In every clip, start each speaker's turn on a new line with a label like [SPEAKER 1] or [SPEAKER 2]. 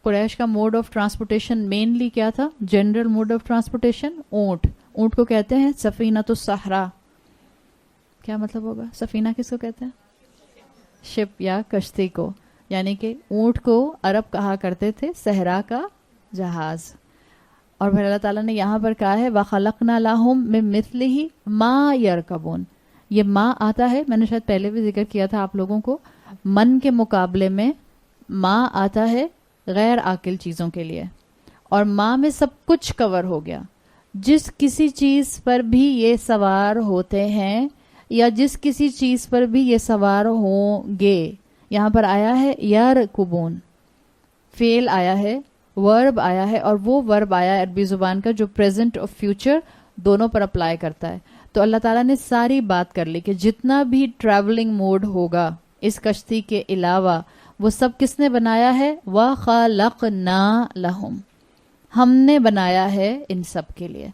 [SPEAKER 1] قریش کا mood of transportation mainly کیا تھا؟ جنرل موڈ آف ٹرانسپورٹیشن اونٹ. اونٹ کو کہتے ہیں سفینۃ الصحرا. کیا مطلب ہوگا؟ سفینہ کس کو کہتے ہیں؟ شپ یا کشتی کو. یعنی کہ اونٹ کو عرب کہا کرتے تھے صحرا کا جہاز. اور پھر اللہ تعالیٰ نے یہاں پر کہا ہے وَخَلَقْنَا لَهُم مِّن مِّثْلِهِ مَا يَرْكَبُونَ. یہ ما آتا ہے، میں نے شاید پہلے بھی ذکر کیا تھا آپ لوگوں کو، من کے مقابلے میں ما آتا ہے غیر عاقل چیزوں کے لیے، اور ماں میں سب کچھ کور ہو گیا. جس کسی چیز پر بھی یہ سوار ہوتے ہیں یا جس کسی چیز پر بھی یہ سوار ہوں گے. یہاں پر آیا ہے یرکبون، فعل آیا ہے، ورب آیا ہے، اور وہ ورب آیا ہے عربی زبان کا جو پریزنٹ اور فیوچر دونوں پر اپلائی کرتا ہے. تو اللہ تعالیٰ نے ساری بات کر لی کہ جتنا بھی ٹریولنگ موڈ ہوگا اس کشتی کے علاوہ وہ سب کس نے بنایا ہے؟ وَخَلَقْنَا لَهُمْ، ہم نے بنایا ہے ان سب کے لیے.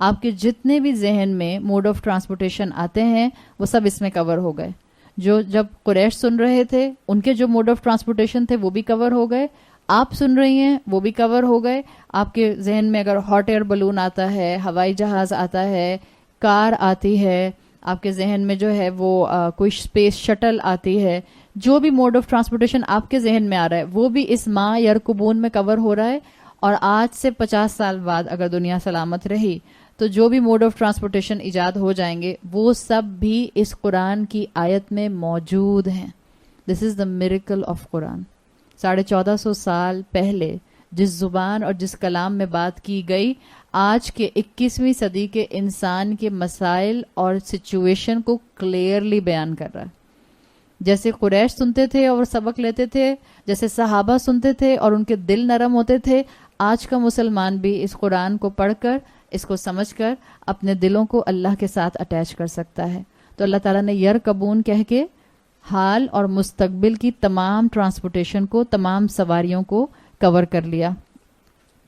[SPEAKER 1] آپ کے جتنے بھی ذہن میں موڈ آف ٹرانسپورٹیشن آتے ہیں وہ سب اس میں کور ہو گئے. جو جب قریش سن رہے تھے ان کے جو موڈ آف ٹرانسپورٹیشن تھے وہ بھی کور ہو گئے، آپ سن رہی ہیں وہ بھی کور ہو گئے. آپ کے ذہن میں اگر ہاٹ ایئر بلون آتا ہے، ہوائی جہاز آتا ہے، کار آتی ہے، آپ کے ذہن میں جو ہے وہ کوئی اسپیس شٹل آتی ہے، جو بھی موڈ آف ٹرانسپورٹیشن آپ کے ذہن میں آ رہا ہے وہ بھی اس ما یرکبون میں کور ہو رہا ہے. اور آج سے 50 سال بعد اگر دنیا سلامت رہی تو جو بھی موڈ آف ٹرانسپورٹیشن ایجاد ہو جائیں گے وہ سب بھی اس قرآن کی آیت میں موجود ہیں. دس از دا میریکل آف قرآن. 1450 سال پہلے جس زبان اور جس کلام میں بات کی گئی آج کے 21ویں صدی کے انسان کے مسائل اور سچویشن کو کلیئرلی بیان کر رہا ہے. جیسے قریش سنتے تھے اور سبق لیتے تھے، جیسے صحابہ سنتے تھے اور ان کے دل نرم ہوتے تھے، آج کا مسلمان بھی اس قرآن کو پڑھ کر، اس کو سمجھ کر اپنے دلوں کو اللہ کے ساتھ اٹیچ کر سکتا ہے. تو اللہ تعالیٰ نے یرکبون کہہ کے حال اور مستقبل کی تمام ٹرانسپورٹیشن کو، تمام سواریوں کو کور کر لیا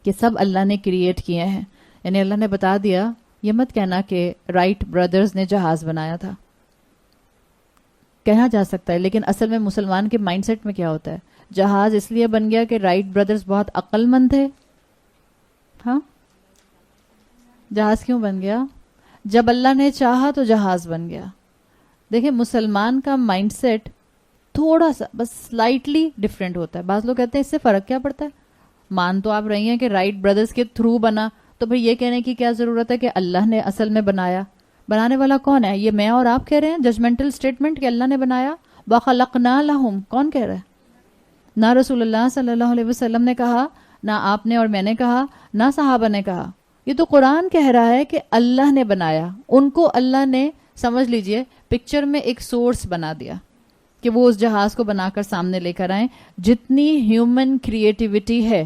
[SPEAKER 1] کہ سب اللہ نے کریٹ کیے ہیں. یعنی اللہ نے بتا دیا، یہ مت کہنا کہ رائٹ برادرز نے جہاز بنایا تھا. کہا جا سکتا ہے لیکن اصل میں مسلمان کے مائنڈ سیٹ میں کیا ہوتا ہے؟ جہاز اس لیے بن گیا کہ رائٹ برادرز بہت عقل مند تھے. ہاں، جہاز کیوں بن گیا؟ جب اللہ نے چاہا تو جہاز بن گیا. دیکھیں مسلمان کا مائنڈ سیٹ تھوڑا سا بس سلائٹلی ڈفرینٹ ہوتا ہے. بعض لوگ کہتے ہیں اس سے فرق کیا پڑتا ہے؟ مان تو آپ رہی ہیں کہ رائٹ برادرز کے تھرو بنا، تو پھر یہ کہنے کی کیا ضرورت ہے کہ اللہ نے اصل میں بنایا؟ بنانے والا کون ہے؟ یہ میں اور آپ کہہ رہے ہیں ججمنٹل سٹیٹمنٹ کہ اللہ نے بنایا. وَخَلَقْنَا لَهُمْ کون کہہ رہا ہے؟ نہ رسول اللہ صلی اللہ علیہ وسلم نے کہا، نہ آپ نے اور میں نے کہا، نہ صحابہ نے کہا. یہ تو قرآن کہہ رہا ہے کہ اللہ نے بنایا. ان کو اللہ نے، سمجھ لیجئے، پکچر میں ایک سورس بنا دیا کہ وہ اس جہاز کو بنا کر سامنے لے کر آئیں. جتنی ہیومن کریٹیوٹی ہے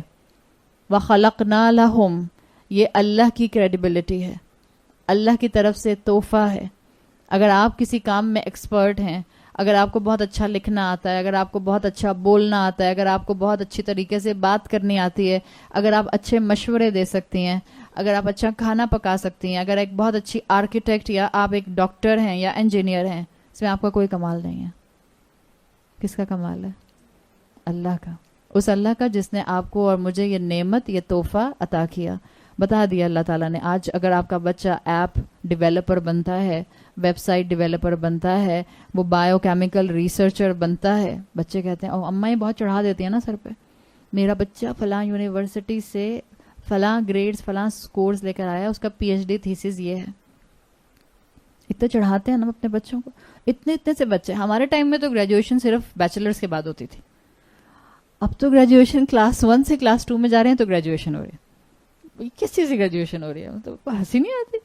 [SPEAKER 1] وَخَلَقْنَا لَهُمْ، یہ اللہ کی کریڈیبلٹی ہے، اللہ کی طرف سے تحفہ ہے. اگر آپ کسی کام میں ایکسپرٹ ہیں، اگر آپ کو بہت اچھا لکھنا آتا ہے، اگر آپ کو بہت اچھا بولنا آتا ہے، اگر آپ کو بہت اچھی طریقے سے بات کرنی آتی ہے، اگر آپ اچھے مشورے دے سکتی ہیں، اگر آپ اچھا کھانا پکا سکتی ہیں، اگر ایک بہت اچھی آرکیٹیکٹ یا آپ ایک ڈاکٹر ہیں یا انجینئر ہیں، اس میں آپ کا کوئی کمال نہیں ہے. کس کا کمال ہے؟ اللہ کا. اس اللہ کا جس نے آپ کو اور مجھے یہ نعمت، یہ تحفہ عطا کیا. بتا دیا اللہ تعالیٰ نے. آج اگر آپ کا بچہ ایپ ڈیولپر بنتا ہے، ویب سائٹ ڈیولپر بنتا ہے، وہ بایو کیمیکل ریسرچر بنتا ہے، بچے کہتے ہیں، اور اماں یہ بہت چڑھا دیتی ہیں نا سر پہ، میرا بچہ فلاں یونیورسٹی سے فلاں گریڈز فلاں سکورز لے کر آیا، اس کا پی ایچ ڈی تھیسس یہ ہے. اتنے چڑھاتے ہیں نا اپنے بچوں کو. اتنے سے بچے. ہمارے ٹائم میں تو گریجویشن صرف بیچلرز کے بعد ہوتی تھی. اب تو گریجویشن کلاس 1 سے کلاس 2 میں جا رہے ہیں تو گریجویشن ہو رہی ہے. کس چیز کی گریجویشن ہو رہی ہے؟ مطلب ہنسی نہیں آتی.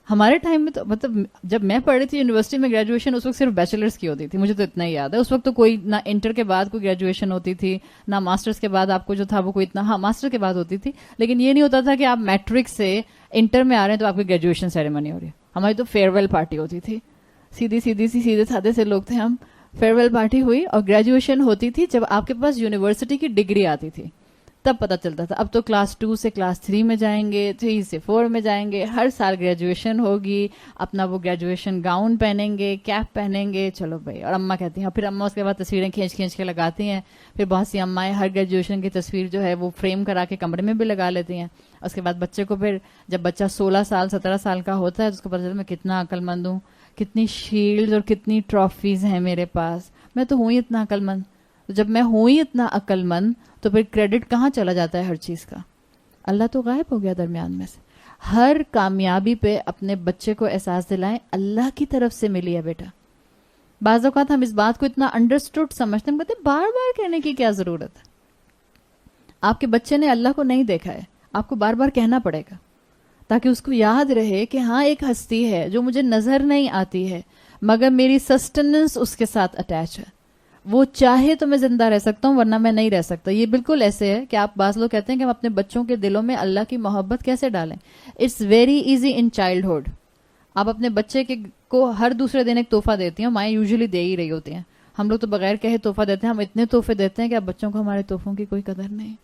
[SPEAKER 1] ہمارے ٹائم میں تو مطلب جب میں پڑھ رہی تھی یونیورسٹی میں گریجویشن اس وقت صرف بیچلرز کی ہوتی تھی. مجھے تو اتنا ہی یاد ہے. اس وقت تو کوئی نہ انٹر کے بعد کوئی گریجویشن ہوتی تھی، نہ ماسٹرز کے بعد آپ کو جو تھا وہ کوئی اتنا، ہاں ماسٹر کے بعد ہوتی تھی، لیکن یہ نہیں ہوتا تھا کہ آپ میٹرک سے انٹر میں آ رہے ہیں تو آپ کی گریجویشن سیریمنی ہو رہی ہے. ہماری تو فیئر ویل پارٹی ہوتی تھی. سیدھے سادے سے لوگ تھے ہم. فیئر ویل پارٹی ہوئی اور گریجویشن ہوتی تھی جب آپ کے پاس یونیورسٹی کی ڈگری آتی تھی. تب پتہ چلتا تھا. اب تو کلاس 2 سے کلاس 3 میں جائیں گے, 3 سے 4 میں جائیں گے, ہر سال گریجویشن ہوگی, اپنا وہ گریجویشن گاؤن پہنیں گے, کیپ پہنیں گے, چلو بھائی. اور اماں کہتی ہیں, پھر اماں اس کے بعد تصویریں کھینچ کھینچ کے لگاتی ہیں. پھر بہت سی امائیں ہر گریجویشن کی تصویر جو ہے وہ فریم کرا کے کمرے میں بھی لگا لیتی ہیں. اس کے بعد بچے کو پھر جب بچہ 16 سال 17 سال کا ہوتا ہے تو اس کو پتہ چلتا ہے میں کتنا عقل مند ہوں, کتنی شیلڈ اور کتنی ٹرافیز ہیں میرے پاس, میں تو ہوں ہی اتنا عقل مند. جب میں ہوں ہی اتنا عقل مند تو پھر کریڈٹ کہاں چلا جاتا ہے ہر چیز کا؟ اللہ تو غائب ہو گیا درمیان میں سے. ہر کامیابی پہ اپنے بچے کو احساس دلائیں اللہ کی طرف سے ملی ہے بیٹا. بعض اوقات ہم اس بات کو اتنا انڈرسٹوڈ سمجھتے ہیں, کہتے ہیں بار بار کہنے کی کیا ضرورت ہے. آپ کے بچے نے اللہ کو نہیں دیکھا ہے, آپ کو بار بار کہنا پڑے گا تاکہ اس کو یاد رہے کہ ہاں ایک ہستی ہے جو مجھے نظر نہیں آتی ہے مگر میری سسٹیننس اس کے ساتھ اٹیچ ہے. وہ چاہے تو میں زندہ رہ سکتا ہوں ورنہ میں نہیں رہ سکتا. یہ بالکل ایسے ہے کہ آپ بعض لوگ کہتے ہیں کہ ہم اپنے بچوں کے دلوں میں اللہ کی محبت کیسے ڈالیں. It's very easy in childhood. آپ اپنے بچے کو ہر دوسرے دن ایک تحفہ دیتی ہیں, مائیں یوزلی دے ہی رہی ہوتی ہیں. ہم لوگ تو بغیر کہے تحفہ دیتے ہیں, ہم اتنے تحفے دیتے ہیں کہ اب بچوں کو ہمارے تحفوں کی کوئی قدر نہیں.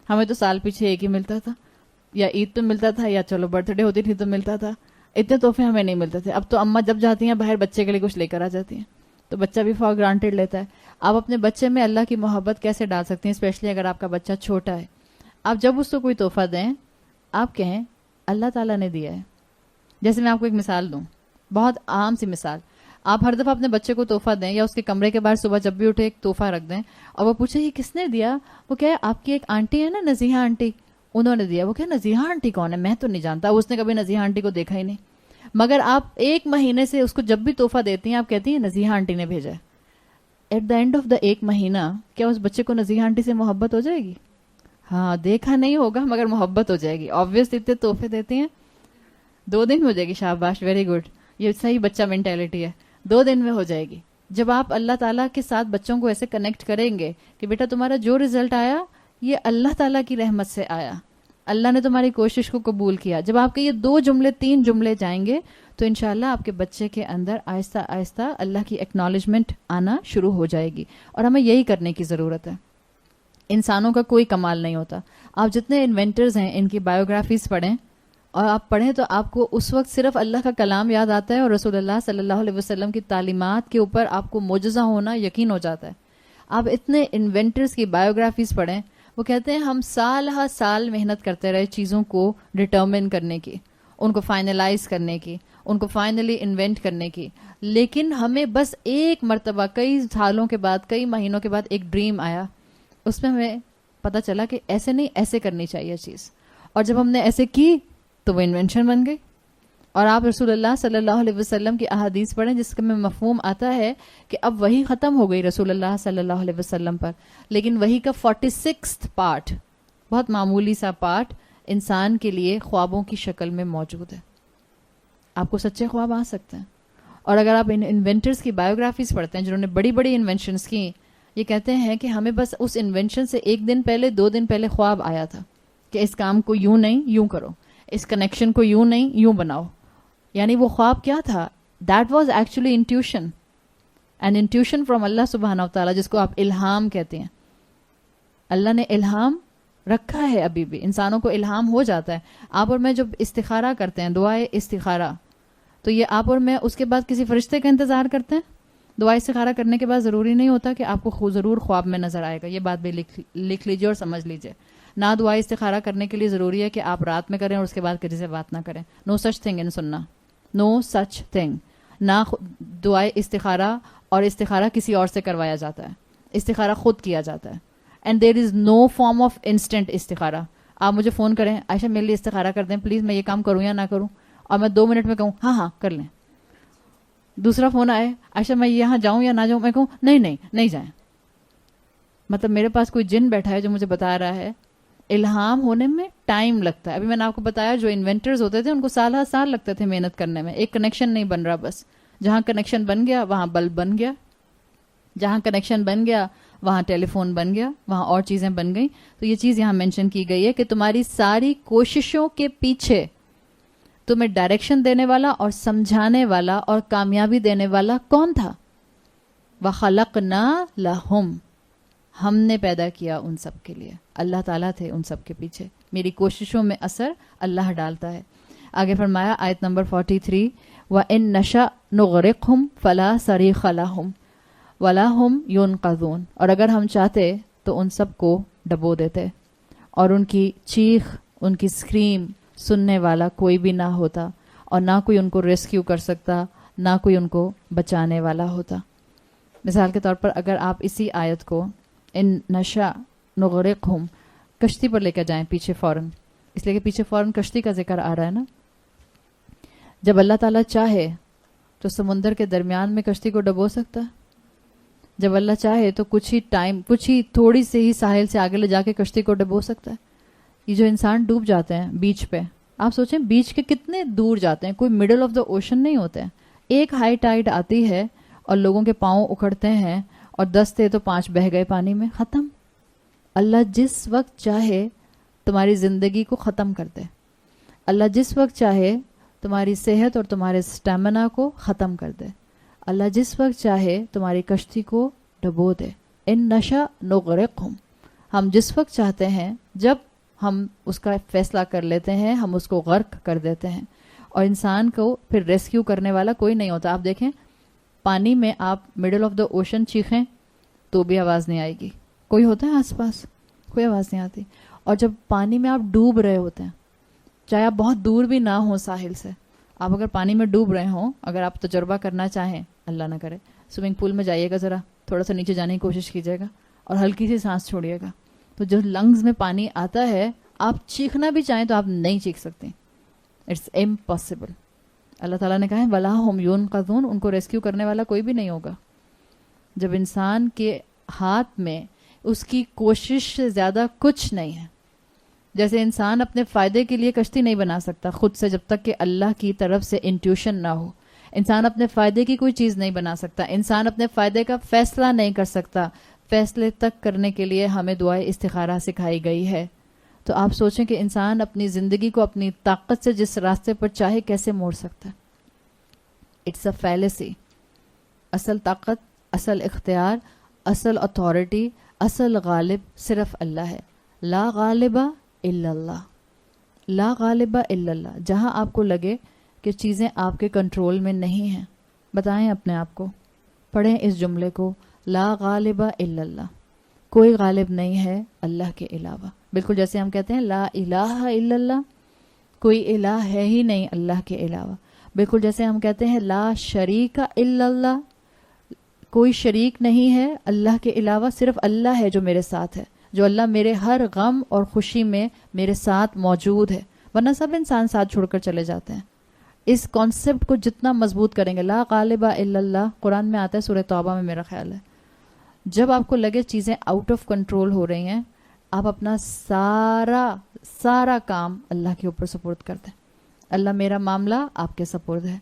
[SPEAKER 1] ہمیں تو سال پیچھے ایک ہی ملتا تھا, یا عید پہ ملتا تھا یا چلو برتھ ڈے ہوتی تھی تو ملتا تھا. اتنے تحفے ہمیں نہیں ملتے تھے. اب تو اماں جب جاتی ہیں باہر بچے کے لیے کچھ لے کر آ جاتی ہیں تو بچہ بھی فار گرانٹیڈ لیتا ہے. آپ اپنے بچے میں اللہ کی محبت کیسے ڈال سکتے ہیں, اسپیشلی اگر آپ کا بچہ چھوٹا ہے. آپ جب اس کو کوئی تحفہ دیں آپ کہیں اللہ تعالیٰ نے دیا ہے. جیسے میں آپ کو ایک مثال دوں, بہت عام سی مثال. آپ ہر دفعہ اپنے بچے کو تحفہ دیں یا اس کے کمرے کے باہر صبح جب بھی اٹھے ایک تحفہ رکھ دیں اور وہ پوچھے یہ کس نے دیا, وہ کہے آپ کی ایک آنٹی ہے نا نزیحہ آنٹی, انہوں نے دیا. وہ کہے نزیحہ آنٹی کون ہے, میں تو نہیں جانتا, اس نے کبھی نزیحہ آنٹی کو دیکھا ہی نہیں. مگر آپ ایک مہینے سے اس کو جب بھی تحفہ دیتی ہیں آپ کہتی ہیں نزیحہ آنٹی نے بھیجا ہے. At the end of the ایک مہینہ کیا اس بچے کو نزیحہ آنٹی سے محبت ہو جائے گی؟ ہاں, دیکھا نہیں ہوگا مگر محبت ہو جائے گی. آبویس اتنے تحفے دیتے ہیں, 2 دن میں ہو جائے گی. شاباش, ویری گڈ, یہ صحیح بچہ مینٹیلٹی ہے, 2 دن میں ہو جائے گی. جب آپ اللہ تعالیٰ کے ساتھ بچوں کو ایسے کنیکٹ کریں گے کہ بیٹا تمہارا جو رزلٹ آیا یہ اللہ تعالیٰ کی رحمت سے آیا, اللہ نے تمہاری کوشش کو قبول کیا. جب آپ کے یہ 2 جملے 3 جملے جائیں گے تو انشاءاللہ آپ کے بچے کے اندر آہستہ آہستہ اللہ کی ایکنالجمنٹ آنا شروع ہو جائے گی. اور ہمیں یہی کرنے کی ضرورت ہے. انسانوں کا کوئی کمال نہیں ہوتا. آپ جتنے انوینٹرز ہیں ان کی بایوگرافیز پڑھیں, اور آپ پڑھیں تو آپ کو اس وقت صرف اللہ کا کلام یاد آتا ہے اور رسول اللہ صلی اللہ علیہ وسلم کی تعلیمات کے اوپر آپ کو معجزہ ہونا یقین ہو جاتا ہے. آپ اتنے انوینٹرز کی بایوگرافیز پڑھیں, وہ کہتے ہیں ہم سال ہر سال محنت کرتے رہے چیزوں کو ڈٹرمن کرنے کی, ان کو فائنلائز کرنے کی, ان کو فائنلی انوینٹ کرنے کی, لیکن ہمیں بس ایک مرتبہ کئی سالوں کے بعد کئی مہینوں کے بعد ایک ڈریم آیا, اس میں ہمیں پتہ چلا کہ ایسے نہیں ایسے کرنی چاہیے چیز, اور جب ہم نے ایسے کی تو وہ انوینشن بن گئی. اور آپ رسول اللہ صلی اللہ علیہ وسلم کی احادیث پڑھیں جس کے میں مفہوم آتا ہے کہ اب وحی ختم ہو گئی رسول اللہ صلی اللہ علیہ وسلم پر, لیکن وحی کا 46 پارٹ, بہت معمولی سا پارٹ انسان کے لیے خوابوں کی شکل میں موجود ہے. آپ کو سچے خواب آ سکتے ہیں. اور اگر آپ ان انوینٹرز کی بایوگرافیز پڑھتے ہیں جنہوں نے بڑی بڑی انوینشنز کی, یہ کہتے ہیں کہ ہمیں بس اس انوینشن سے 1 دن پہلے 2 دن پہلے خواب آیا تھا کہ اس کام کو یوں نہیں یوں کرو, اس کنیکشن کو یوں نہیں یوں بناؤ. یعنی وہ خواب کیا تھا؟ That was actually intuition, and intuition from Allah سبحانہ و تعالیٰ, جس کو آپ الہام کہتے ہیں. اللہ نے الہام رکھا ہے, ابھی بھی انسانوں کو الہام ہو جاتا ہے. آپ اور میں جب استخارہ کرتے ہیں, دعائے استخارہ, تو یہ آپ اور میں اس کے بعد کسی فرشتے کا انتظار کرتے ہیں. دعائے استخارہ کرنے کے بعد ضروری نہیں ہوتا کہ آپ کو ضرور خواب میں نظر آئے گا. یہ بات بھی لکھ لیجیے اور سمجھ لیجیے. نہ دعائے استخارہ کرنے کے لیے ضروری ہے کہ آپ رات میں کریں اور اس کے بعد کسی سے بات نہ کریں. نو سچ تھنگ ان سننا, نو سچ تھنگ. نہ دعائے استخارہ اور استخارہ کسی اور سے کروایا جاتا ہے, استخارہ خود کیا جاتا ہے. And there is no form of instant استخارہ. آپ مجھے فون کریں, عائشہ میرے لیے استخارہ کر دیں پلیز, میں یہ کام کروں یا نہ کروں, اور میں 2 منٹ میں کہوں ہاں ہاں کر لیں. دوسرا فون آئے, عائشہ میں یہاں جاؤں یا نہ جاؤں, میں کہوں نہیں جائیں. مطلب میرے پاس کوئی جن بیٹھا ہے جو مجھے بتا رہا ہے. الہام ہونے میں ٹائم لگتا ہے. ابھی میں نے آپ کو بتایا جو انوینٹرز ہوتے تھے ان کو سال ہر سال لگتے تھے محنت کرنے میں. ایک کنیکشن نہیں بن رہا, بس جہاں کنیکشن بن گیا وہاں بلب بن گیا, جہاں کنیکشن بن گیا وہاں ٹیلی فون بن گیا, وہاں اور چیزیں بن گئیں. تو یہ چیز یہاں مینشن کی گئی ہے کہ تمہاری ساری کوششوں کے پیچھے تمہیں ڈائریکشن دینے والا اور سمجھانے والا اور کامیابی دینے والا کون تھا؟ وَخَلَقْنَا لَهُمْ, ہم نے پیدا کیا ان سب کے لیے. اللہ تعالیٰ تھے ان سب کے پیچھے. میری کوششوں میں اثر اللہ ڈالتا ہے. آگے فرمایا آیت نمبر 43, وَإِن نَشَأْ نُغْرِقْهُمْ فَلَا صَرِيخَ لَهُمْ وَلَا هُمْ يُنْقَذُونَ. اور اگر ہم چاہتے تو ان سب کو ڈبو دیتے اور ان کی چیخ, ان کی اسکریم سننے والا کوئی بھی نہ ہوتا, اور نہ کوئی ان کو ریسکیو کر سکتا, نہ کوئی ان کو بچانے والا ہوتا. مثال کے طور پر اگر آپ اسی آیت کو ان نشا نغرقہم کشتی پر لے کر جائیں پیچھے فوراً, اس لیے کہ پیچھے فوراً کشتی کا ذکر آ رہا ہے نا. جب اللہ تعالیٰ چاہے تو سمندر کے درمیان میں کشتی کو ڈبو سکتا ہے. جب اللہ چاہے تو کچھ ہی تھوڑی سے ہی ساحل سے آگے لے جا کے کشتی کو ڈبو سکتا ہے. یہ جو انسان ڈوب جاتے ہیں بیچ پہ, آپ سوچیں بیچ کے کتنے دور جاتے ہیں, کوئی مڈل آف دا اوشن نہیں ہوتے ہیں. ایک ہائی ٹائیڈ آتی ہے اور لوگوں کے پاؤں اکھڑتے ہیں اور 10 تھے تو 5 بہہ گئے پانی میں, ختم. اللہ جس وقت چاہے تمہاری زندگی کو ختم کر دے. اللہ جس وقت چاہے تمہاری صحت اور تمہارے سٹیمنا کو ختم کر دے. اللہ جس وقت چاہے تمہاری کشتی کو ڈبو دے. ان نشا نغرقہم, ہم جس وقت چاہتے ہیں, جب ہم اس کا فیصلہ کر لیتے ہیں, ہم اس کو غرق کر دیتے ہیں. اور انسان کو پھر ریسکیو کرنے والا کوئی نہیں ہوتا. آپ دیکھیں پانی میں آپ مڈل آف دا اوشن چیخیں تو بھی آواز نہیں آئے گی. کوئی ہوتا ہے آس پاس, کوئی آواز نہیں آتی. اور جب پانی میں آپ ڈوب رہے ہوتے ہیں, چاہے آپ بہت دور بھی نہ ہوں ساحل سے, آپ اگر پانی میں ڈوب رہے ہوں, اگر آپ تجربہ کرنا چاہیں, اللہ نہ کرے, سوئمنگ پول میں جائیے گا, ذرا تھوڑا سا نیچے جانے کی کوشش کیجیے گا اور ہلکی سی سانس چھوڑیے گا, تو جو لنگز میں پانی آتا ہے آپ چیخنا بھی چاہیں تو آپ نہیں چیخ سکتے. It's impossible. اللہ تعالیٰ نے کہا ہے وَلَا هُمْ يُنْقَذُونَ, ان کو ریسکیو کرنے والا کوئی بھی نہیں ہوگا. جب انسان کے ہاتھ میں اس کی کوشش سے زیادہ کچھ نہیں ہے. جیسے انسان اپنے فائدے کے لیے کشتی نہیں بنا سکتا خود سے, جب تک کہ اللہ کی طرف سے انٹیوشن نہ ہو. انسان اپنے فائدے کی کوئی چیز نہیں بنا سکتا. انسان اپنے فائدے کا فیصلہ نہیں کر سکتا. فیصلے تک کرنے کے لیے ہمیں دعائے استخارہ سکھائی گئی ہے. تو آپ سوچیں کہ انسان اپنی زندگی کو اپنی طاقت سے جس راستے پر چاہے کیسے موڑ سکتا ہے. It's a fallacy. اصل طاقت, اصل اختیار, اصل اتھارٹی, اصل غالب صرف اللہ ہے. لا غالب الا اللہ, لا غالب الا اللہ. جہاں آپ کو لگے کہ چیزیں آپ کے کنٹرول میں نہیں ہیں, بتائیں اپنے آپ کو, پڑھیں اس جملے کو, لا غالب الا اللہ, کوئی غالب نہیں ہے اللہ کے علاوہ. بالکل جیسے ہم کہتے ہیں لا الہ الا اللہ, کوئی الہ ہے ہی نہیں اللہ کے علاوہ. بالکل جیسے ہم کہتے ہیں لا شریک الا اللہ, کوئی شریک نہیں ہے اللہ کے علاوہ, صرف اللہ ہے جو میرے ساتھ ہے, جو اللہ میرے ہر غم اور خوشی میں میرے ساتھ موجود ہے, ورنہ سب انسان ساتھ چھوڑ کر چلے جاتے ہیں. اس کانسیپٹ کو جتنا مضبوط کریں گے, لا غالب الا اللہ قرآن میں آتا ہے سورہ توبہ میں میرا خیال ہے. جب آپ کو لگے چیزیں آؤٹ آف کنٹرول ہو رہی ہیں, آپ اپنا سارا کام اللہ کے اوپر سپرد کر دیں. اللہ میرا معاملہ آپ کے سپرد ہے.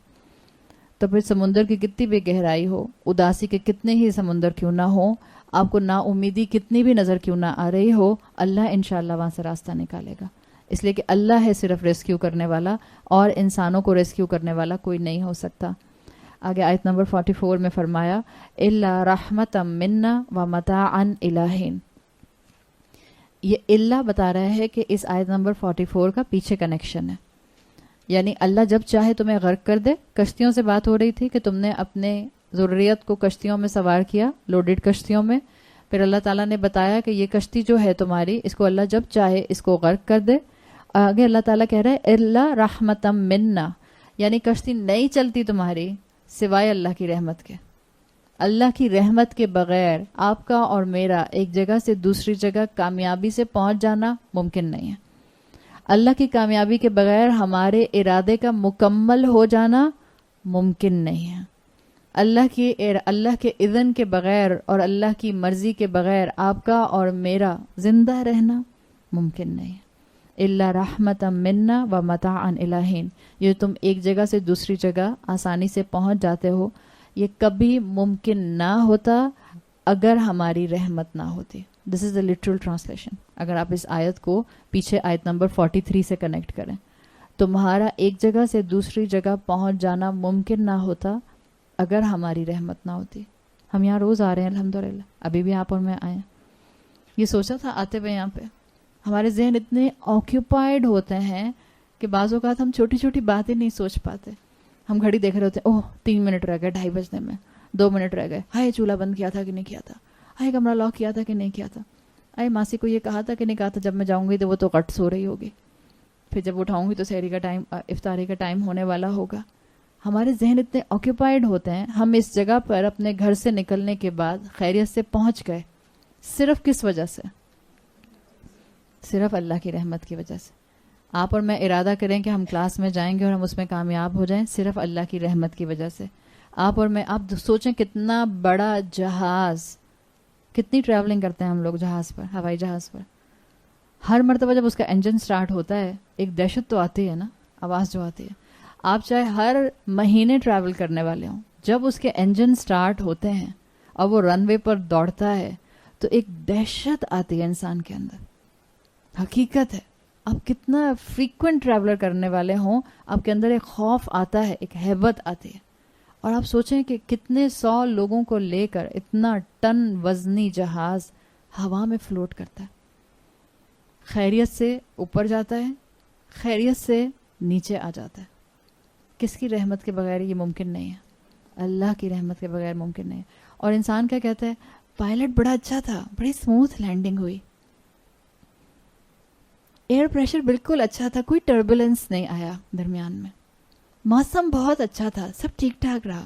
[SPEAKER 1] تو پھر سمندر کی کتنی بھی گہرائی ہو, اداسی کے کتنے ہی سمندر کیوں نہ ہو, آپ کو نا امیدی کتنی بھی نظر کیوں نہ آ رہی ہو, اللہ انشاءاللہ وہاں سے راستہ نکالے گا. اس لیے کہ اللہ ہے صرف ریسکیو کرنے والا, اور انسانوں کو ریسکیو کرنے والا کوئی نہیں ہو سکتا. آگے آیت نمبر 44 میں فرمایا الا رحمتا منا ومتاعا الی حین. یہ اللہ بتا رہا ہے کہ اس آیت نمبر 44 کا پیچھے کنیکشن ہے. یعنی اللہ جب چاہے تمہیں غرق کر دے. کشتیوں سے بات ہو رہی تھی کہ تم نے اپنے ضروریت کو کشتیوں میں سوار کیا, لوڈڈ کشتیوں میں. پھر اللہ تعالیٰ نے بتایا کہ یہ کشتی جو ہے تمہاری, اس کو اللہ جب چاہے اس کو غرق کر دے. آگے اللہ تعالیٰ کہہ رہا ہے الا رحمتا منا, یعنی کشتی نہیں چلتی تمہاری سوائے اللہ کی رحمت کے. اللہ کی رحمت کے بغیر آپ کا اور میرا ایک جگہ سے دوسری جگہ کامیابی سے پہنچ جانا ممکن نہیں ہے. اللہ کی کامیابی کے بغیر ہمارے ارادے کا مکمل ہو جانا ممکن نہیں ہے. اللہ کے اذن کے بغیر اور اللہ کی مرضی کے بغیر آپ کا اور میرا زندہ رہنا ممکن نہیں ہے. الا رحمتا منا ومتاعا الی حین, یہ تم ایک جگہ سے دوسری جگہ آسانی سے پہنچ جاتے ہو, یہ کبھی ممکن نہ ہوتا اگر ہماری رحمت نہ ہوتی. دس از دا لٹرل ٹرانسلیشن. اگر آپ اس آیت کو پیچھے آیت نمبر 43 سے کنیکٹ کریں, تمہارا ایک جگہ سے دوسری جگہ پہنچ جانا ممکن نہ ہوتا اگر ہماری رحمت نہ ہوتی. ہم یہاں روز آ رہے ہیں الحمدللہ, ابھی بھی آپ اور میں آئے ہیں. یہ سوچا تھا آتے ہوئے یہاں پہ؟ ہمارے ذہن اتنے آکیوپائڈ ہوتے ہیں کہ بعض اوقات ہم چھوٹی چھوٹی باتیں نہیں سوچ پاتے. ہم گھڑی دیکھ رہے ہوتے ہیں, اوہ 3 منٹ رہ گئے 2:30 بجنے میں, 2 منٹ رہ گئے, ہائے چولہا بند کیا تھا کہ نہیں کیا تھا, ہائے کمرہ لاک کیا تھا کہ نہیں کیا تھا, آئے ماسی کو یہ کہا تھا کہ نہیں کہا تھا, جب میں جاؤں گی تو وہ تو غٹ سو رہی ہوگی, پھر جب اٹھاؤں گی تو سحری کا ٹائم, افطاری کا ٹائم ہونے والا ہوگا. ہمارے ذہن اتنے آکیوپائڈ ہوتے ہیں. ہم اس جگہ پر اپنے گھر سے نکلنے کے بعد خیریت سے پہنچ گئے, صرف کس وجہ سے؟ صرف اللہ کی رحمت کی وجہ سے. آپ اور میں ارادہ کریں کہ ہم کلاس میں جائیں گے اور ہم اس میں کامیاب ہو جائیں, صرف اللہ کی رحمت کی وجہ سے. آپ اور میں, آپ سوچیں کتنا بڑا جہاز, کتنی ٹریولنگ کرتے ہیں ہم لوگ جہاز پر, ہوائی جہاز پر. ہر مرتبہ جب اس کا انجن سٹارٹ ہوتا ہے ایک دہشت تو آتی ہے نا, آواز جو آتی ہے. آپ چاہے ہر مہینے ٹریول کرنے والے ہوں, جب اس کے انجن سٹارٹ ہوتے ہیں اور وہ رن وے پر دوڑتا ہے تو ایک دہشت آتی ہے انسان کے اندر. حقیقت ہے, آپ کتنا فریکوینٹ ٹریولر کرنے والے ہوں, آپ کے اندر ایک خوف آتا ہے, ایک ہیبت آتی ہے. اور آپ سوچیں کہ کتنے 100 لوگوں کو لے کر اتنا ٹن وزنی جہاز ہوا میں فلوٹ کرتا ہے, خیریت سے اوپر جاتا ہے, خیریت سے نیچے آ جاتا ہے. کس کی رحمت کے بغیر یہ ممکن نہیں ہے؟ اللہ کی رحمت کے بغیر ممکن نہیں ہے. اور انسان کیا کہتا ہے, پائلٹ بڑا اچھا تھا, بڑی اسموتھ لینڈنگ ہوئی, ایئر پریشر بالکل اچھا تھا, کوئی ٹربولنس نہیں آیا درمیان میں, موسم بہت اچھا تھا, سب ٹھیک ٹھاک رہا.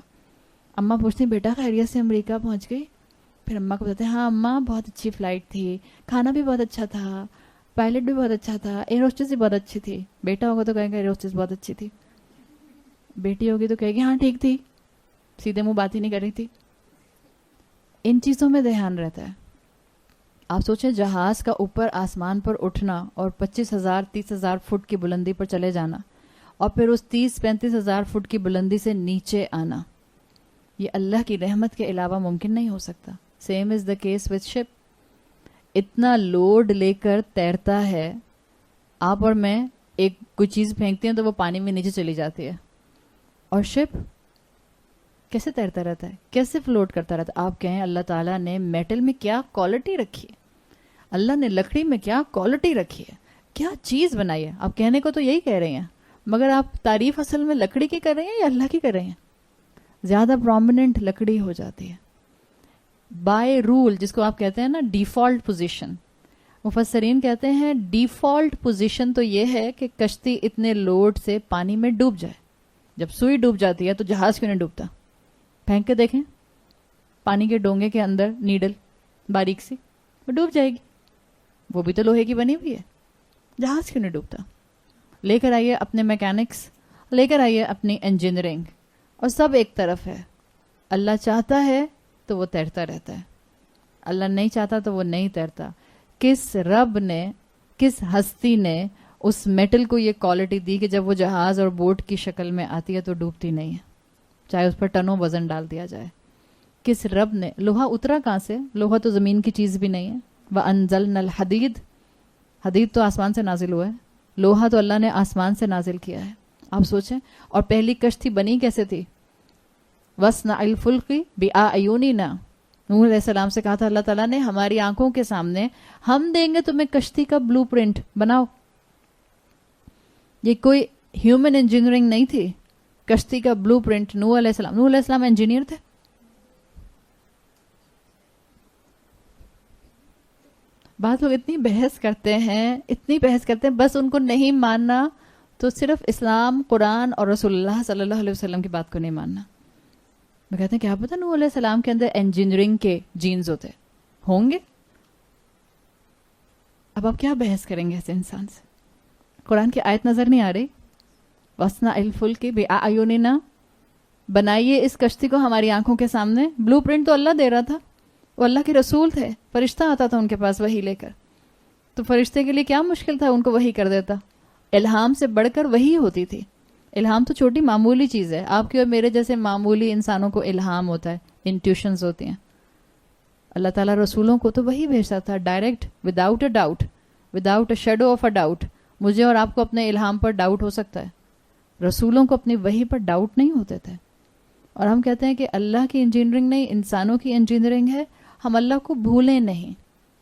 [SPEAKER 1] اماں پوچھتی بیٹا خیریت سے امریکہ پہنچ گئی؟ پھر اماں کو بتاتے ہیں ہاں اماں بہت اچھی فلائٹ تھی, کھانا بھی بہت اچھا تھا, پائلٹ بھی بہت اچھا تھا, ایئر ہوسٹس بھی بہت اچھی تھی. بیٹا ہوگا تو کہیں گے ایئر ہوسٹس بہت اچھی تھی, بیٹی ہوگی تو کہے گی ہاں ٹھیک تھی, سیدھے منہ بات ہی نہیں کر رہی تھی. ان چیزوں میں دھیان رہتا ہے. آپ سوچیں جہاز کا اوپر آسمان پر اٹھنا اور 25,000 30,000 فٹ کی بلندی پر چلے جانا, اور پھر اس 30-35,000 فٹ کی بلندی سے نیچے آنا, یہ اللہ کی رحمت کے علاوہ ممکن نہیں ہو سکتا. Same is the case with ship. اتنا لوڈ لے کر تیرتا ہے. آپ اور میں ایک کوئی چیز پھینکتے ہیں تو وہ پانی میں نیچے چلی جاتی ہے, اور شپ کیسے تیرتا رہتا ہے, کیسے فلوٹ کرتا رہتا ہے. آپ کہیں اللہ تعالیٰ نے میٹل میں کیا کوالٹی رکھی ہے, اللہ نے لکڑی میں کیا کوالٹی رکھی ہے, کیا چیز بنائی ہے. آپ کہنے کو تو یہی کہہ رہے ہیں, مگر آپ تعریف اصل میں لکڑی کی کر رہے ہیں یا اللہ کی کر رہے ہیں؟ زیادہ پرومیننٹ لکڑی ہو جاتی ہے بائی رول, جس کو آپ کہتے ہیں نا ڈیفالٹ پوزیشن. مفسرین کہتے ہیں ڈیفالٹ پوزیشن تو یہ ہے کہ کشتی اتنے لوڈ سے پانی میں ڈوب جائے. جب سوئی ڈوب جاتی ہے تو جہاز کیوں نہیں ڈوبتا؟ پھینک کے دیکھیں پانی کے ڈونگے کے اندر نیڈل باریک سی, وہ ڈوب جائے گی, وہ بھی تو لوہے کی بنی ہوئی ہے. جہاز کیوں نہیں ڈوبتا؟ لے کر آئیے اپنے میکینکس, لے کر آئیے اپنی انجینئرنگ, اور سب ایک طرف ہے. اللہ چاہتا ہے تو وہ تیرتا رہتا ہے, اللہ نہیں چاہتا تو وہ نہیں تیرتا. کس رب نے, کس ہستی نے اس میٹل کو یہ کوالٹی دی کہ جب وہ جہاز اور بوٹ کی شکل میں آتی ہے تو ڈوبتی نہیں ہے, چاہے اس پر ٹنوں وزن ڈال دیا جائے. کس رب نے, لوہا اترا کہاں سے؟ لوہا تو زمین کی چیز بھی نہیں ہے. وَأَنزَلْنَا الْحَدِيدَ, حدید تو آسمان سے نازل ہوا ہے, لوہا تو اللہ نے آسمان سے نازل کیا ہے. آپ سوچیں. اور پہلی کشتی بنی کیسے تھی؟ وَاصْنَعِ الْفُلْكِ بِأَعْيُنِنَا, نوح علیہ السلام سے کہا تھا اللہ تعالیٰ نے ہماری آنکھوں کے سامنے, ہم دیں گے تمہیں کشتی کا بلو پرنٹ, بناؤ. یہ کوئی ہیومن انجینئرنگ نہیں تھی, کشتی کا بلو پرنٹ نوح علیہ السلام. نوح علیہ السلام انجینئر تھے. بعض لوگ اتنی بحث کرتے ہیں, اتنی بحث کرتے ہیں, بس ان کو نہیں ماننا تو صرف اسلام, قرآن اور رسول اللہ صلی اللہ علیہ وسلم کی بات کو نہیں ماننا. میں کہتے ہیں کیا پتہ نوح علیہ السلام کے اندر انجینئرنگ کے جینز ہوتے ہوں گے. اب آپ کیا بحث کریں گے ایسے انسان سے؟ قرآن کی آیت نظر نہیں آ رہی؟ وَاصْنَعِ الْفُلْكِ بِأَعْيُنِنَا, بنائیے اس کشتی کو ہماری آنکھوں کے سامنے. بلو پرنٹ تو اللہ دے رہا تھا, وہ اللہ کے رسول تھے, فرشتہ آتا تھا ان کے پاس وحی لے کر, تو فرشتے کے لیے کیا مشکل تھا, ان کو وحی کر دیتا. الہام سے بڑھ کر وحی ہوتی تھی. الہام تو چھوٹی معمولی چیز ہے, آپ کے اور میرے جیسے معمولی انسانوں کو الہام ہوتا ہے, انٹیوشنز ہوتی ہیں. اللہ تعالیٰ رسولوں کو تو وہی بھیجتا تھا direct, without a doubt, without a shadow of a doubt. مجھے اور آپ کو اپنے الہام پر ڈاؤٹ ہو سکتا ہے, رسولوں کو اپنی وحی پر ڈاؤٹ نہیں ہوتے تھے. اور ہم کہتے ہیں کہ اللہ کی انجینئرنگ نہیں, انسانوں کی انجینئرنگ ہے. ہم اللہ کو بھولیں نہیں,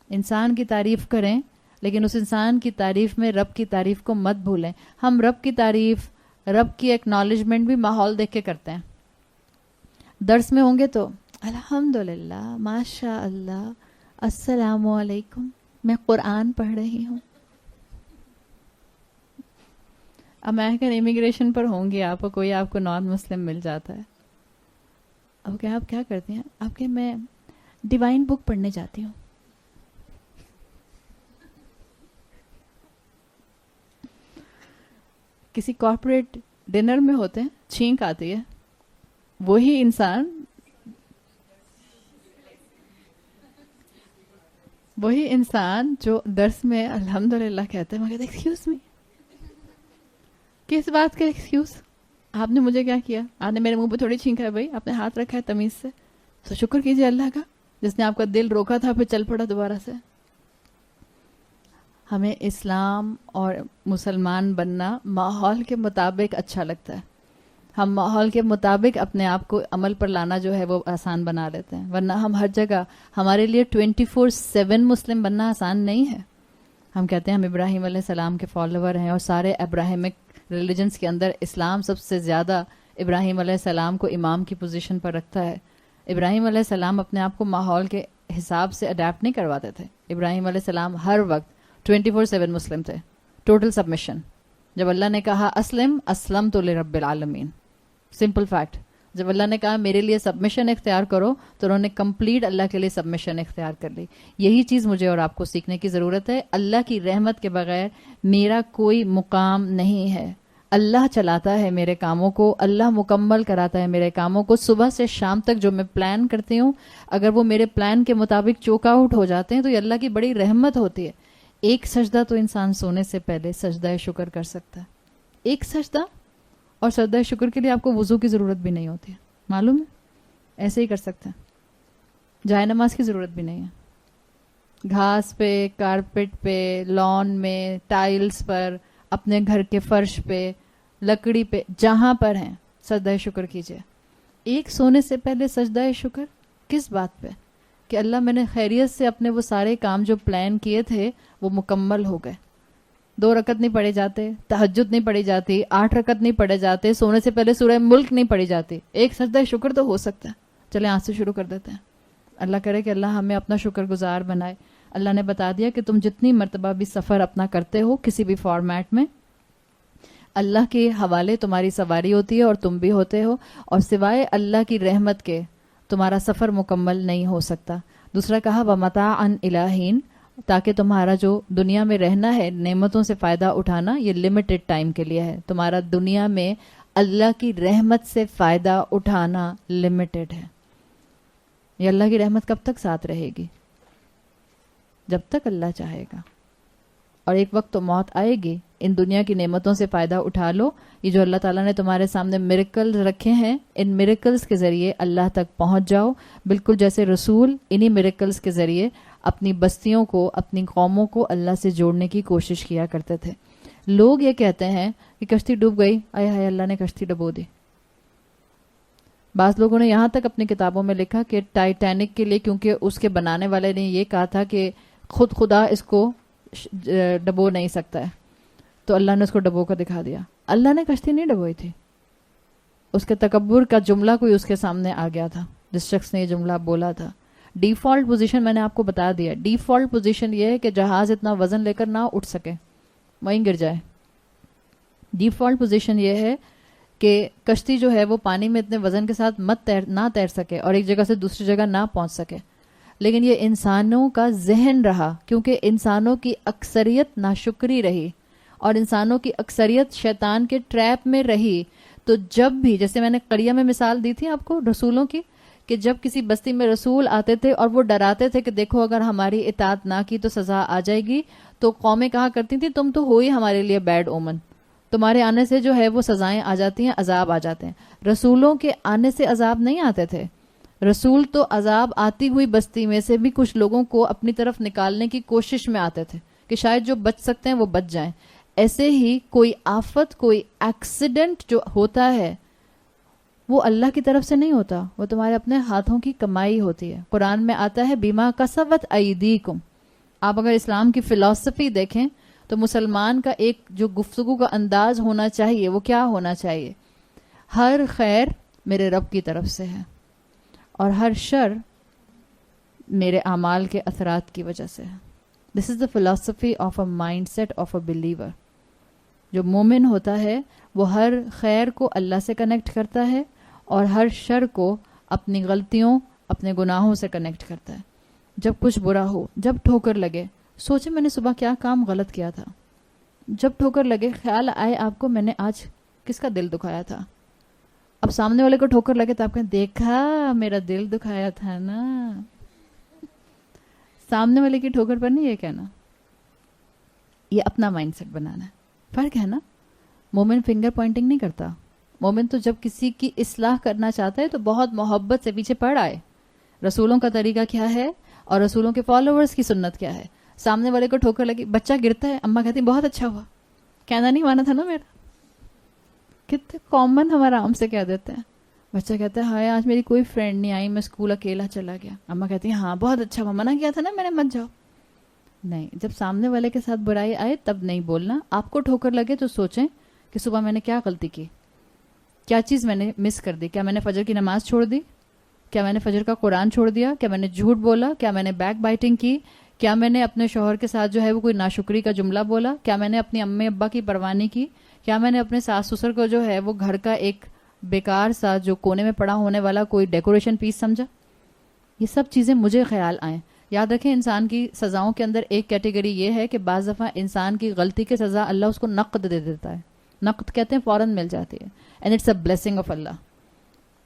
[SPEAKER 1] انسان کی تعریف کریں لیکن اس انسان کی تعریف میں رب کی تعریف کو مت بھولیں. ہم رب کی تعریف، رب کی ایکنالجمنٹ بھی ماحول دیکھ کے کرتے ہیں. درس میں ہوں گے تو الحمدللہ، ماشاء اللہ، السلام علیکم، میں قرآن پڑھ رہی ہوں. امریکن امیگریشن پر ہوں گے آپ، کوئی آپ کو نان مسلم مل جاتا ہے، اب کہ آپ کیا کرتے ہیں؟ آپ کہ میں ڈیوائن بک پڑھنے جاتی ہوں. کسی کارپوریٹ ڈنر میں ہوتے ہیں، چھینک آتی ہے، وہی انسان جو درس میں الحمدللہ کہتے ہیں، میں کہتے ہیں ایکسکیوز می، کس بات کا ایکسکیوز؟ آپ نے مجھے کیا کیا؟ آپ نے میرے منہ پہ تھوڑی چھینکا ہے بھائی، آپ نے ہاتھ رکھا ہے تمیز سے، تو شکر کیجیے اللہ کا جس نے آپ کا دل روکا تھا پھر چل پڑا دوبارہ سے. ہمیں اسلام اور مسلمان بننا ماحول کے مطابق اچھا لگتا ہے. ہم ماحول کے مطابق اپنے آپ کو عمل پر لانا جو ہے وہ آسان بنا لیتے ہیں، ورنہ ہم ہر جگہ، ہمارے لیے 24/7 مسلم بننا آسان نہیں ہے. ہم کہتے ہیں ہم ابراہیم علیہ السلام کے فالوور ہیں، اور سارے ابراہیمک ریلیجنس کے اندر اسلام سب سے زیادہ ابراہیم علیہ السلام کو امام کی پوزیشن پر رکھتا ہے. ابراہیم علیہ السلام اپنے آپ کو ماحول کے حساب سے اڈیپٹ نہیں کرواتے تھے. ابراہیم علیہ السلام ہر وقت 24/7 مسلم تھے، ٹوٹل سبمیشن. جب اللہ نے کہا اسلمت لرب العالمین، سمپل فیکٹ، جب اللہ نے کہا میرے لیے سبمیشن اختیار کرو تو انہوں نے کمپلیٹ اللہ کے لیے سبمیشن اختیار کر لی. یہی چیز مجھے اور آپ کو سیکھنے کی ضرورت ہے. اللہ کی رحمت کے بغیر میرا کوئی مقام نہیں ہے. اللہ چلاتا ہے میرے کاموں کو، اللہ مکمل کراتا ہے میرے کاموں کو. صبح سے شام تک جو میں پلان کرتی ہوں، اگر وہ میرے پلان کے مطابق چوک آؤٹ ہو جاتے ہیں تو یہ اللہ کی بڑی رحمت ہوتی ہے. ایک سجدہ تو انسان سونے سے پہلے سجدہ شکر کر سکتا ہے، ایک سجدہ، اور سجدہ شکر کے لیے آپ کو وضو کی ضرورت بھی نہیں ہوتی ہے، معلوم ہے؟ ایسے ہی کر سکتے ہیں، جائے نماز کی ضرورت بھی نہیں ہے. گھاس پہ، کارپیٹ پہ، لان میں، ٹائلز پر، اپنے گھر کے فرش پہ، لکڑی پہ، جہاں پر ہیں سجدہ شکر کیجئے. ایک سونے سے پہلے سجدہ شکر کس بات پہ؟ کہ اللہ میں نے خیریت سے اپنے وہ سارے کام جو پلان کیے تھے وہ مکمل ہو گئے. 2 رکعت نہیں پڑے جاتے، تہجد نہیں پڑھی جاتی، 8 رکعت نہیں پڑے جاتے، سونے سے پہلے سورہ ملک نہیں پڑھی جاتی، ایک سجدہ شکر تو ہو سکتا ہے. چلیں آج سے شروع کر دیتے ہیں. اللہ کرے کہ اللہ ہمیں اپنا شکر گزار بنائے. اللہ نے بتا دیا کہ تم جتنی مرتبہ بھی سفر اپنا کرتے ہو کسی بھی فارمیٹ میں، اللہ کے حوالے تمہاری سواری ہوتی ہے اور تم بھی ہوتے ہو، اور سوائے اللہ کی رحمت کے تمہارا سفر مکمل نہیں ہو سکتا. دوسرا کہا وَمَتَاعًا إِلَىٰ حِينٍ، تاکہ تمہارا جو دنیا میں رہنا ہے، نعمتوں سے فائدہ اٹھانا، یہ لمیٹڈ ٹائم کے لیے ہے. تمہارا دنیا میں اللہ کی رحمت سے فائدہ اٹھانا لمیٹڈ ہے. یہ اللہ کی رحمت کب تک ساتھ رہے گی؟ جب تک اللہ چاہے گا. اور ایک وقت تو موت آئے گی. ان دنیا کی نعمتوں سے فائدہ اٹھا لو. یہ جو اللہ تعالیٰ نے تمہارے سامنے میریکلز رکھے ہیں، ان میریکلز کے ذریعے اللہ تک پہنچ جاؤ، بالکل جیسے رسول انہی میریکلز کے ذریعے اپنی بستیوں کو، اپنی قوموں کو اللہ سے جوڑنے کی کوشش کیا کرتے تھے. لوگ یہ کہتے ہیں کہ کشتی ڈوب گئی، آئے ہائے اللہ نے کشتی ڈبو دی. بعض لوگوں نے یہاں تک اپنی کتابوں میں لکھا کہ ٹائٹینک کے لیے، کیونکہ اس کے بنانے والے نے یہ کہا تھا کہ خدا اس کو ڈبو نہیں سکتا ہے، تو اللہ نے اس کو ڈبو کر دکھا دیا. اللہ نے کشتی نہیں ڈبوئی تھی، اس کے تکبر کا جملہ کوئی اس کے سامنے آ گیا تھا، جس شخص نے یہ جملہ بولا تھا. ڈیفالٹ پوزیشن میں نے آپ کو بتا دیا. ڈیفالٹ پوزیشن یہ ہے کہ جہاز اتنا وزن لے کر نہ اٹھ سکے، وہیں گر جائے. ڈیفالٹ پوزیشن یہ ہے کہ کشتی جو ہے وہ پانی میں اتنے وزن کے ساتھ نہ تیر سکے اور ایک جگہ سے دوسری جگہ نہ پہنچ سکے. لیکن یہ انسانوں کا ذہن رہا، کیونکہ انسانوں کی اکثریت ناشکری رہی اور انسانوں کی اکثریت شیطان کے ٹریپ میں رہی. تو جب بھی، جیسے میں نے قریہ میں مثال دی تھی آپ کو رسولوں کی، کہ جب کسی بستی میں رسول آتے تھے اور وہ ڈراتے تھے کہ دیکھو اگر ہماری اطاعت نہ کی تو سزا آ جائے گی، تو قومیں کہا کرتی تھیں تم تو ہو ہی ہمارے لیے بیڈ اومن، تمہارے آنے سے جو ہے وہ سزائیں آ جاتی ہیں، عذاب آ جاتے ہیں. رسولوں کے آنے سے عذاب نہیں آتے تھے. رسول تو عذاب آتی ہوئی بستی میں سے بھی کچھ لوگوں کو اپنی طرف نکالنے کی کوشش میں آتے تھے کہ شاید جو بچ سکتے ہیں وہ بچ جائیں. ایسے ہی کوئی آفت، کوئی ایکسیڈنٹ جو ہوتا ہے وہ اللہ کی طرف سے نہیں ہوتا، وہ تمہارے اپنے ہاتھوں کی کمائی ہوتی ہے. قرآن میں آتا ہے بیما کسبت ایدیکم، آپ اگر اسلام کی فلسفی دیکھیں تو مسلمان کا ایک جو گفتگو کا انداز ہونا چاہیے وہ کیا ہونا چاہیے؟ ہر خیر میرے رب کی طرف سے ہے اور ہر شر میرے اعمال کے اثرات کی وجہ سے ہے. دس is the philosophy of a mindset of a believer. جو مومن ہوتا ہے وہ ہر خیر کو اللہ سے کنیکٹ کرتا ہے اور ہر شر کو اپنی غلطیوں اپنے گناہوں سے کنیکٹ کرتا ہے. جب کچھ برا ہو، جب ٹھوکر لگے، سوچیں میں نے صبح کیا کام غلط کیا تھا. جب ٹھوکر لگے خیال آئے آپ کو میں نے آج کس کا دل دکھایا تھا. اب سامنے والے کو ٹھوکر لگے تو آپ کہیں دیکھا میرا دل دکھایا تھا نا. سامنے والے کی ٹھوکر پر نہیں یہ کہنا. یہ اپنا مائنڈ سیٹ بنانا ہے. فرق ہے نا. مومن فنگر پوائنٹنگ نہیں کرتا. مومن تو جب کسی کی اصلاح کرنا چاہتا ہے تو بہت محبت سے پیچھے پڑ آئے رسولوں کا طریقہ کیا ہے اور رسولوں کے فالوورز کی سنت کیا ہے. سامنے والے کو ٹھوکر لگی، بچہ گرتا ہے، اماں کہتی بہت اچھا ہوا، کہنا نہیں مانا تھا نا میرا. کتنے کامن ہمارا عام سے کہہ دیتے ہیں. بچہ کہتا ہے ہائے آج میری کوئی فرینڈ نہیں آئی، میں اسکول اکیلا چلا گیا. اماں کہتی ہیں ہاں بہت اچھا ہوا، منع کیا تھا نا میں نے مت جاؤ. نہیں، جب سامنے والے کے ساتھ برائی آئے تب نہیں بولنا. آپ کو ٹھوکر لگے تو سوچیں کہ صبح میں نے کیا غلطی کی، کیا چیز میں نے مس کر دی. کیا میں نے فجر کی نماز چھوڑ دی؟ کیا میں نے فجر کا قرآن چھوڑ دیا؟ کیا میں نے جھوٹ بولا؟ کیا میں نے بیک بائٹنگ کی؟ کیا میں نے اپنے شوہر کے ساتھ جو ہے وہ کوئی ناشکری کا جملہ بولا؟ کیا میں نے اپنی امی ابا کی پرواہ نہیں کی؟ کیا میں نے اپنے ساس سسر کو جو ہے وہ گھر کا ایک بیکار سا جو کونے میں پڑا ہونے والا کوئی ڈیکوریشن پیس سمجھا؟ یہ سب چیزیں مجھے خیال آئیں. یاد رکھیں انسان کی سزاؤں کے اندر ایک کیٹیگری یہ ہے کہ بعض دفعہ انسان کی غلطی کی سزا اللہ اس کو نقد دے دیتا ہے. نقد کہتے ہیں فوراً مل جاتی ہے. And it's a blessing of Allah.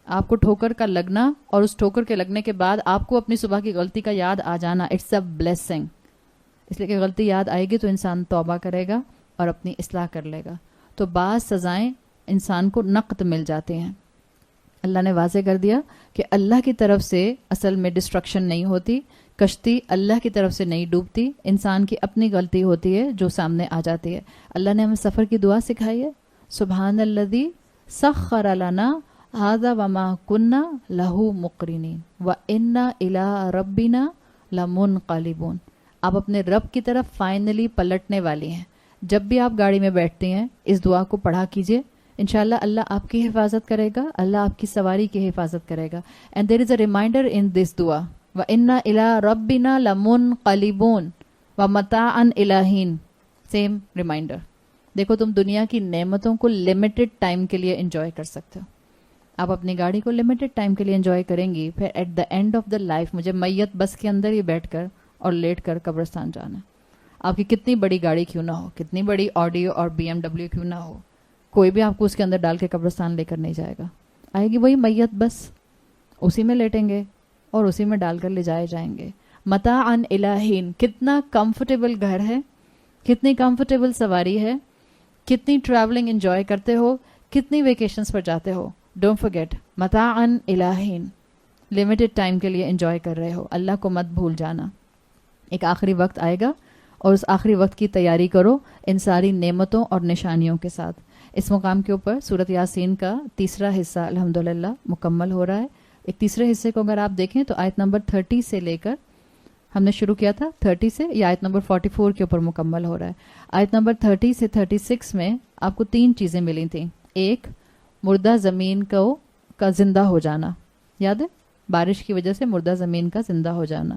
[SPEAKER 1] آپ کو ٹھوکر کا لگنا اور اس ٹھوکر کے لگنے کے بعد آپ کو اپنی صبح کی غلطی کا یاد آ جانا، اٹس اے بلیسنگ. اس لیے کہ غلطی یاد آئے گی تو انسان توبہ کرے گا اور اپنی اصلاح کر لے گا. تو بعض سزائیں انسان کو نقد مل جاتے ہیں. اللہ نے واضح کر دیا کہ اللہ کی طرف سے اصل میں ڈسٹرکشن نہیں ہوتی، کشتی اللہ کی طرف سے نہیں ڈوبتی، انسان کی اپنی غلطی ہوتی ہے جو سامنے آ جاتی ہے. اللہ نے ہمیں سفر کی دعا سکھائی ہے، سبحان الذی سخر لنا ھذا وما کنا لہ مقرنین وانا الی ربنا لمنقلبون. آپ اپنے رب کی طرف فائنلی پلٹنے والی ہیں. جب بھی آپ گاڑی میں بیٹھتے ہیں اس دعا کو پڑھا کیجئے. انشاءاللہ اللہ آپ کی حفاظت کرے گا، اللہ آپ کی سواری کی حفاظت کرے گا. And there is a reminder ان دس دعا وَإِنَّا إِلَىٰ رَبِّنَا لَمُنْقَلِبُونَ وَمَتَاعًا إِلَىٰ حِينٍ. Same remainder. دیکھو تم دنیا کی نعمتوں کو لمیٹڈ ٹائم کے لیے انجوائے کر سکتے ہو. آپ اپنی گاڑی کو لمیٹڈ ٹائم کے لیے انجوائے کریں گی، پھر at the end of the life مجھے میت بس کے اندر ہی بیٹھ کر اور لیٹ کر قبرستان جانا. آپ کی کتنی بڑی گاڑی کیوں نہ ہو، کتنی بڑی آڈی اور BMW کیوں نہ ہو، کوئی بھی آپ کو اس کے اندر ڈال کے قبرستان لے کر نہیں جائے گا. آئے گی وہی میت بس، اسی میں لیٹیں گے اور اسی میں ڈال کر لے جائے جائیں گے. متاعًا الی حین. کتنا کمفرٹیبل گھر ہے، کتنی کمفرٹیبل سواری ہے، کتنی ٹریولنگ انجوائے کرتے ہو، کتنی ویکیشنز پر جاتے ہو. ڈونٹ فرگیٹ متاعًا الی حین. لمیٹڈ ٹائم کے لیے انجوائے کر رہے ہو، اللہ کو مت بھول جانا. ایک آخری وقت آئے گا اور اس آخری وقت کی تیاری کرو ان ساری نعمتوں اور نشانیوں کے ساتھ. اس مقام کے اوپر سورۃ یاسین کا تیسرا حصہ الحمدللہ مکمل ہو رہا ہے. ایک تیسرے حصے کو اگر آپ دیکھیں تو آیت نمبر 30 سے لے کر ہم نے شروع کیا تھا 30 سے، یہ آیت نمبر 44 کے اوپر مکمل ہو رہا ہے. آیت نمبر 30 سے 36 میں آپ کو 3 چیزیں ملی تھیں. ایک، مردہ زمین کا زندہ ہو جانا. یاد ہے؟ بارش کی وجہ سے مردہ زمین کا زندہ ہو جانا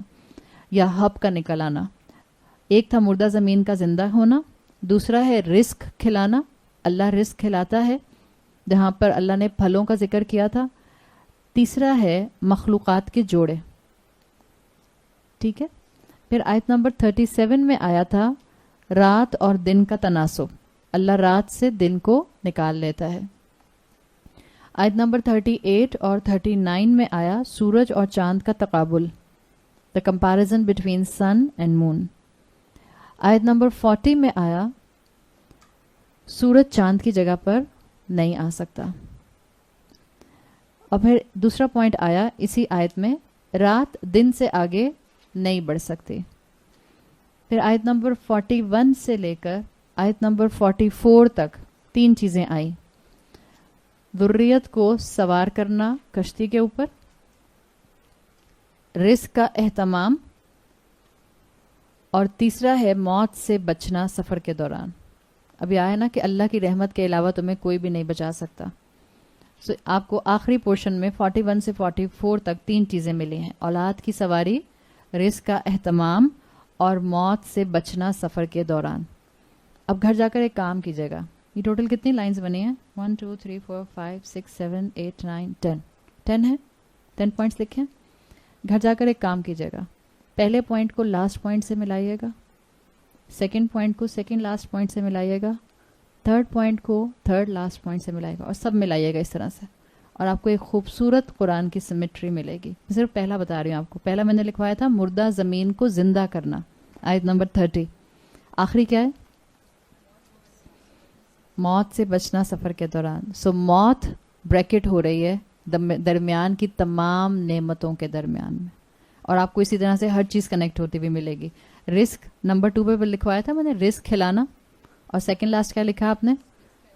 [SPEAKER 1] یا ہب کا نکل آنا. ایک تھا مردہ زمین کا زندہ ہونا. دوسرا ہے رزق کھلانا. اللہ رزق کھلاتا ہے، جہاں پر اللہ نے پھلوں کا ذکر کیا تھا. تیسرا ہے مخلوقات کے جوڑے. ٹھیک ہے. پھر آیت نمبر 37 میں آیا تھا رات اور دن کا تناسب. اللہ رات سے دن کو نکال لیتا ہے. آیت نمبر 38 اور 39 میں آیا سورج اور چاند کا تقابل، the comparison between sun and moon. آیت نمبر 40 میں آیا سورج چاند کی جگہ پر نہیں آ سکتا. اور پھر دوسرا پوائنٹ آیا اسی آیت میں رات دن سے آگے نہیں بڑھ سکتی. پھر آیت نمبر 41 سے لے کر آیت نمبر 44 تک 3 چیزیں آئیں. ذریت کو سوار کرنا کشتی کے اوپر، رزق کا اہتمام اور تیسرا ہے موت سے بچنا سفر کے دوران. ابھی آیا نا کہ اللہ کی رحمت کے علاوہ تمہیں کوئی بھی نہیں بچا سکتا. سو آپ کو آخری پورشن میں 41 سے 44 تک 3 چیزیں ملی ہیں: اولاد کی سواری، رزق کا اہتمام، اور موت سے بچنا سفر کے دوران. اب گھر جا کر ایک کام کیجیے گا. یہ ٹوٹل کتنی لائنز بنی ہیں؟ 1 2 3 4 5 6 7 8 9 10. 10 ہے. 10 پوائنٹس لکھیں. گھر جا کر ایک کام کیجیے گا. پہلے پوائنٹ کو لاسٹ پوائنٹ سے ملائیے گا، سیکنڈ پوائنٹ کو سیکنڈ لاسٹ پوائنٹ سے ملائیے گا، تھرڈ پوائنٹ کو تھرڈ لاسٹ پوائنٹ سے ملائے گا، اور سب ملائیے گا اس طرح سے، اور آپ کو ایک خوبصورت قرآن کی سمیٹری ملے گی. صرف پہلا بتا رہی ہوں آپ کو. پہلا میں نے لکھوایا تھا مردہ زمین کو زندہ کرنا، آیت نمبر 30. آخری کیا ہے؟ موت سے بچنا سفر کے دوران. سو موت بریکٹ ہو رہی ہے درمیان کی تمام نعمتوں کے درمیان میں، اور آپ کو اسی طرح سے ہر چیز کنیکٹ ہوتی ہوئی ملے گی. رزق نمبر 2 پہ لکھوایا تھا میں نے، رزق کھلانا، اور سیکنڈ لاسٹ کیا لکھا آپ نے؟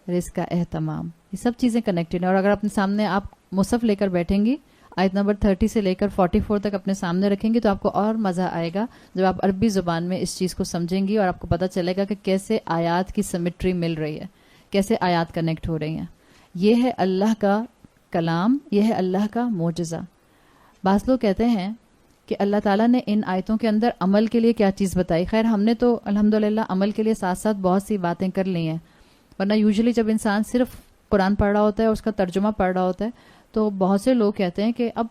[SPEAKER 1] رزق کا اہتمام. یہ سب چیزیں کنیکٹڈ ہیں. اور اگر اپنے سامنے آپ مصحف لے کر بیٹھیں گی، آیت نمبر 30 سے لے کر 44 تک اپنے سامنے رکھیں گی، تو آپ کو اور مزہ آئے گا جب آپ عربی زبان میں اس چیز کو سمجھیں گی، اور آپ کو پتہ چلے گا کہ کیسے آیات کی سمیٹری مل رہی ہے، کیسے آیات کنیکٹ ہو رہی ہیں. یہ ہے اللہ کا کلام، یہ ہے اللہ کا معجزہ. بعض لوگ کہتے ہیں کہ اللہ تعالیٰ نے ان آیتوں کے اندر عمل کے لیے کیا چیز بتائی. خیر ہم نے تو الحمدللہ عمل کے لیے ساتھ ساتھ بہت سی باتیں کر لی ہیں، ورنہ یوزلی جب انسان صرف قرآن پڑھ رہا ہوتا ہے اور اس کا ترجمہ پڑھ رہا ہوتا ہے تو بہت سے لوگ کہتے ہیں کہ اب